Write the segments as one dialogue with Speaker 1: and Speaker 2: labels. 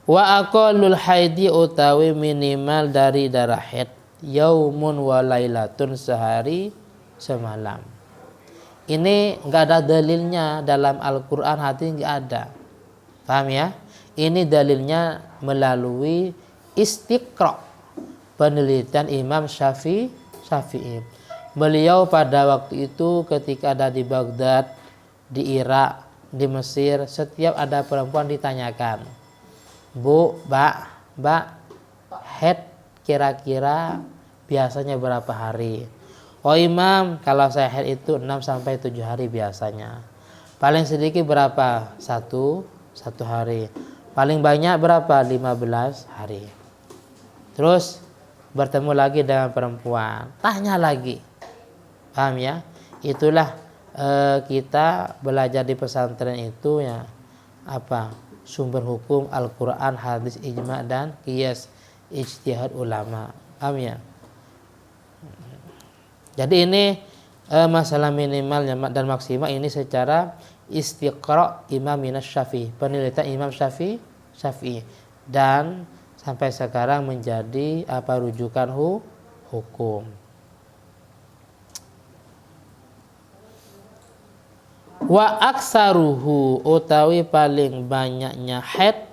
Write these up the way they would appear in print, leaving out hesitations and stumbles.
Speaker 1: Wa aqallul haidi utawi minimal dari darah haid yaumun wa lailatun, sehari semalam. Ini enggak ada dalilnya dalam Al-Qur'an, hadis enggak ada. Paham ya? Ini dalilnya melalui istiqra, penelitian Imam Syafi'i. Beliau pada waktu itu ketika ada di Baghdad, di Irak, di Mesir, setiap ada perempuan ditanyakan, Bu, Mbak, haid kira-kira biasanya berapa hari? Oh Imam, kalau saya haid itu 6-7 hari biasanya. Paling sedikit berapa? Satu hari. Paling banyak berapa? 15 hari. Terus bertemu lagi dengan perempuan, tanya lagi. Paham ya? Itulah kita belajar di pesantren itu ya, apa? Sumber hukum Al-Quran, hadis, ijma, dan qiyas, ijtihad ulama. Paham ya? Jadi ini masalah minimal dan maksimal ini secara istiqra Imam Syafi'i, penelitian Imam Syafi'i, dan sampai sekarang menjadi apa rujukan hukum. Wa aksaruhu utawi paling banyaknya haid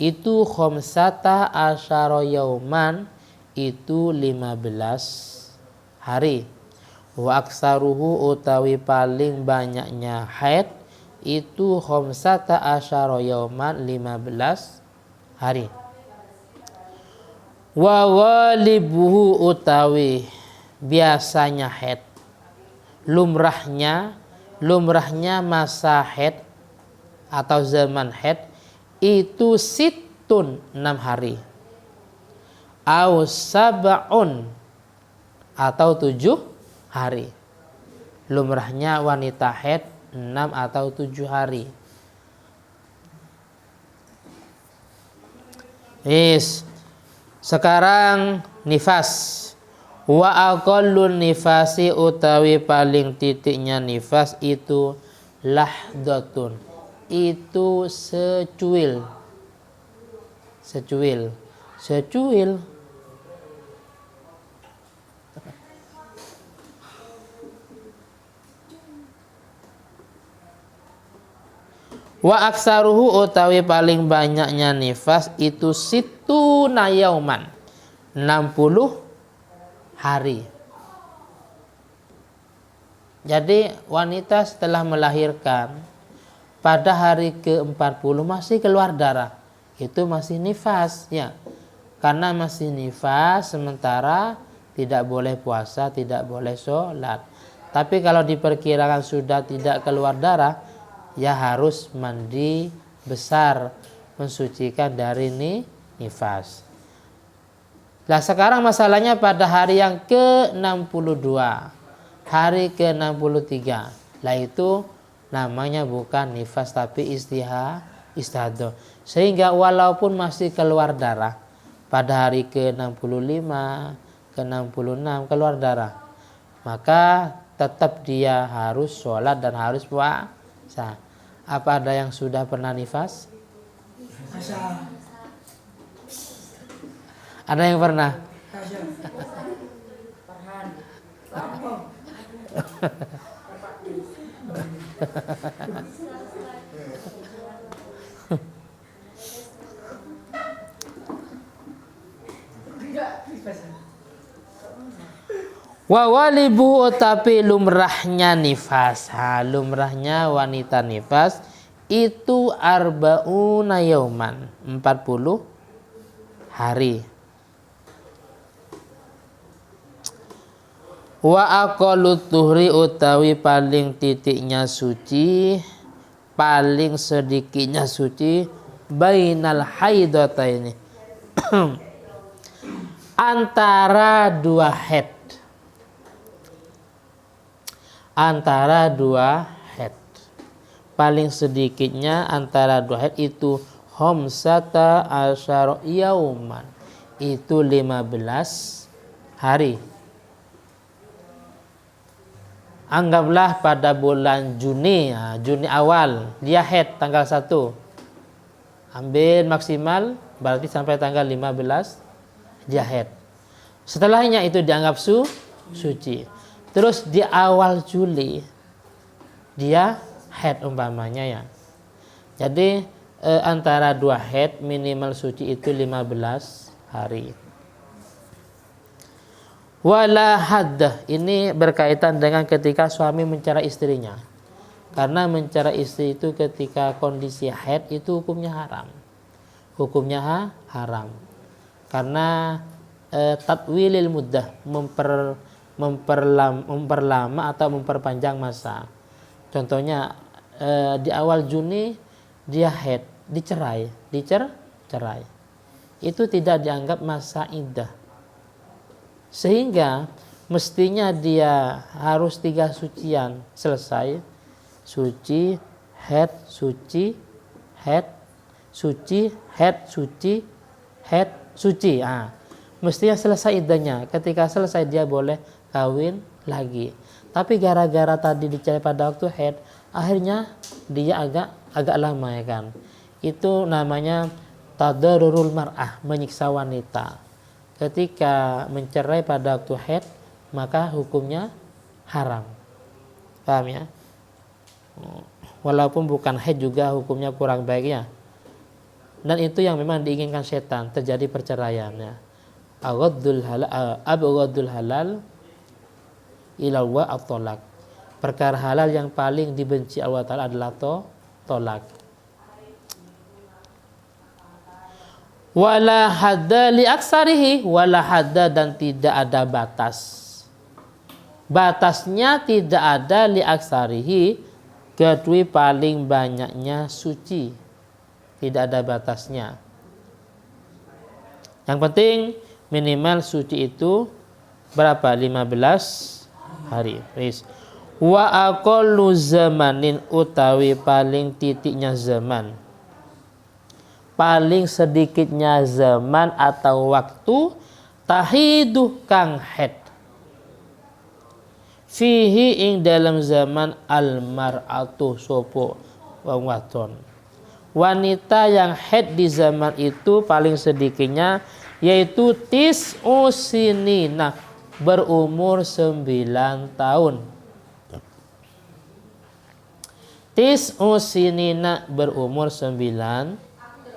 Speaker 1: itu khamsata asyara yauman, itu 15 hari. Wa aksaruhu utawi paling banyaknya haid itu khamsata asyara yauman, 15 hari. Wa walibuhu utawi biasanya haid, lumrahnya masa haid atau zaman haid itu situn, 6 hari, au sab'un atau 7 hari. Lumrahnya wanita haid 6 atau 7 hari. Sekarang nifas. Wa aqallun nifasi utawi paling titiknya nifas itu lahdatun, itu secuil. Wa aksaruhu utawi paling banyaknya nifas itu situna yauman, 60 hari. Jadi wanita setelah melahirkan pada hari ke-40 masih keluar darah, itu masih nifas ya. Karena masih nifas, sementara tidak boleh puasa, tidak boleh sholat. Tapi kalau diperkirakan sudah tidak keluar darah, ya harus mandi besar mensucikan dari nifas. Nah sekarang masalahnya pada hari yang ke-62, hari ke-63, lah itu namanya bukan nifas tapi istihadah. Sehingga walaupun masih keluar darah pada hari ke-65, ke-66 keluar darah, maka tetap dia harus sholat dan harus puasa. Apa ada yang sudah pernah nifas? Ada yang pernah? Wa walibu tapi lumrahnya nifas, lumrahnya wanita nifas itu arba'una yauman, 40 hari. Wa aqallut tuhri utawi paling titiknya suci, paling sedikitnya suci, bainal haidataini antara dua haid. Antara dua haid, paling sedikitnya antara dua haid itu khamsata asyara yauman, itu 15 hari. Anggaplah pada bulan Juni, Juni awal dia haid tanggal 1, ambil maksimal Berarti sampai tanggal 15 dia haid. Setelahnya itu dianggap suci. Terus di awal Juli dia haid umpamanya ya. Jadi antara dua haid minimal suci itu 15 hari. Wala haddah, ini berkaitan dengan ketika suami mencerai istrinya. Karena mencerai istri itu ketika kondisi haid itu hukumnya haram. Hukumnya haram. Karena tatwilil muddah, memperlama atau memperpanjang masa. Contohnya di awal Juni dia haid, dicerai. Itu tidak dianggap masa iddah. Sehingga mestinya dia harus 3 sucian selesai. Suci, haid, suci, haid, suci, haid, suci, haid, suci. Mestinya selesai iddahnya. Ketika selesai dia boleh kawin lagi. Tapi gara-gara tadi dicerai pada waktu haid, akhirnya dia agak lama ya kan. Itu namanya tadarrurul mar'ah, menyiksa wanita. Ketika mencerai pada waktu haid, maka hukumnya haram. Paham ya? Walaupun bukan haid juga hukumnya kurang baik ya. Dan itu yang memang diinginkan setan, terjadi perceraiannya. Abghadul halal ilallah at-tolak. Perkara halal yang paling dibenci Allah Ta'ala adalah tolak. Wala hadda li aksarihi, wala hadda, dan tidak ada batas. Batasnya tidak ada li aksarihi, kecuali paling banyaknya suci. Tidak ada batasnya. Yang penting minimal suci itu berapa? 15 hari. Wa aqallu zamanin, utawi paling titiknya zaman, paling sedikitnya zaman atau waktu, tahidu kang haid, fihi ing dalam zaman almar'atu sopo wong wadon. Wanita yang haid di zaman itu paling sedikitnya yaitu tis'u sinina, berumur 9 tahun. Tis'u sinina, berumur 9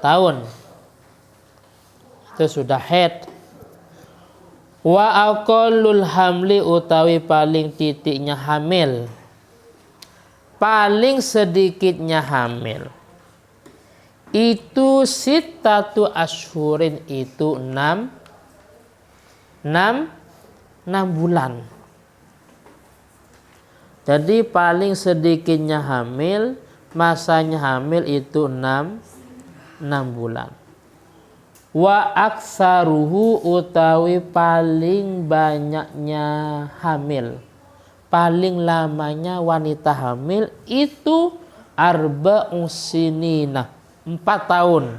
Speaker 1: tahun. Itu sudah haid. Wa aqallul hamli, utawi paling titiknya hamil, paling sedikitnya hamil itu sittatu asyhurin, itu 6 bulan. Jadi paling sedikitnya hamil, masanya hamil itu 6 bulan. Wa aksaruhu, utawi paling banyaknya hamil, paling lamanya wanita hamil itu arba'u sinina, 4 tahun.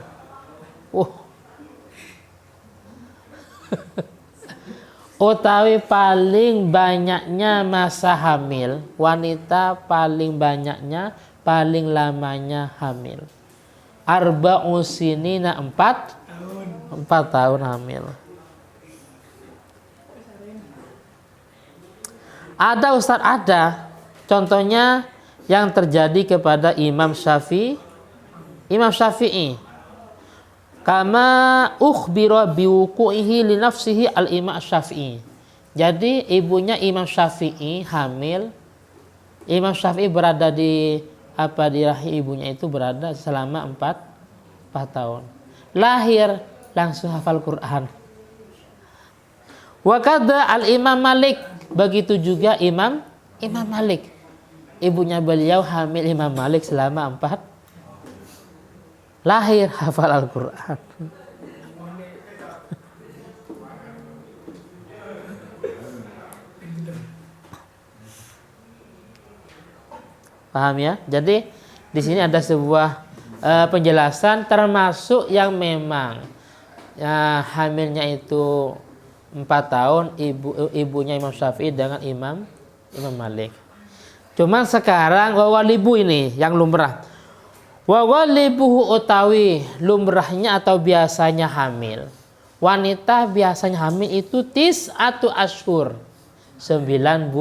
Speaker 1: Utawi paling banyaknya masa hamil, wanita paling banyaknya, paling lamanya hamil, arba'u sinina, 4 tahun hamil. Ada Ustaz, ada. Contohnya yang terjadi kepada Imam Syafi'i. Kama ukhbira biwuku'ihi li nafsihi al-Imam Syafi'i. Jadi ibunya Imam Syafi'i hamil. Imam Syafi'i berada di rahim ibunya itu berada selama 4 tahun. Lahir langsung hafal Quran. Wa kadza al-Imam Malik, begitu juga Imam Malik. Ibunya beliau hamil Imam Malik selama 4, lahir hafal Al-Quran. Paham ya? Jadi di sini ada sebuah penjelasan, termasuk yang memang hamilnya itu 4 tahun, ibunya Imam Syafi'i dengan Imam Malik. Cuman sekarang walibu ini yang lumrah. Wa ghalibuhu utawi lumrahnya atau biasanya hamil. Wanita biasanya hamil itu tis'atu asyhur. 9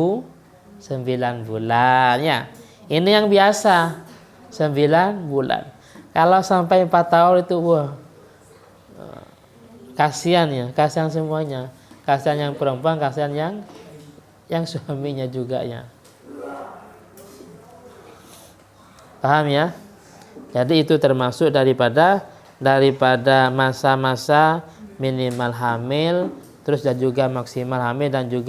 Speaker 1: bulan ya. Ini yang biasa 9 bulan. Kalau sampai 4 tahun itu wah, kasihan ya, kasihan semuanya. Kasihan yang perempuan, kasihan yang suaminya juga ya. Paham ya? Jadi itu termasuk daripada masa-masa minimal hamil, terus dan juga maksimal hamil dan juga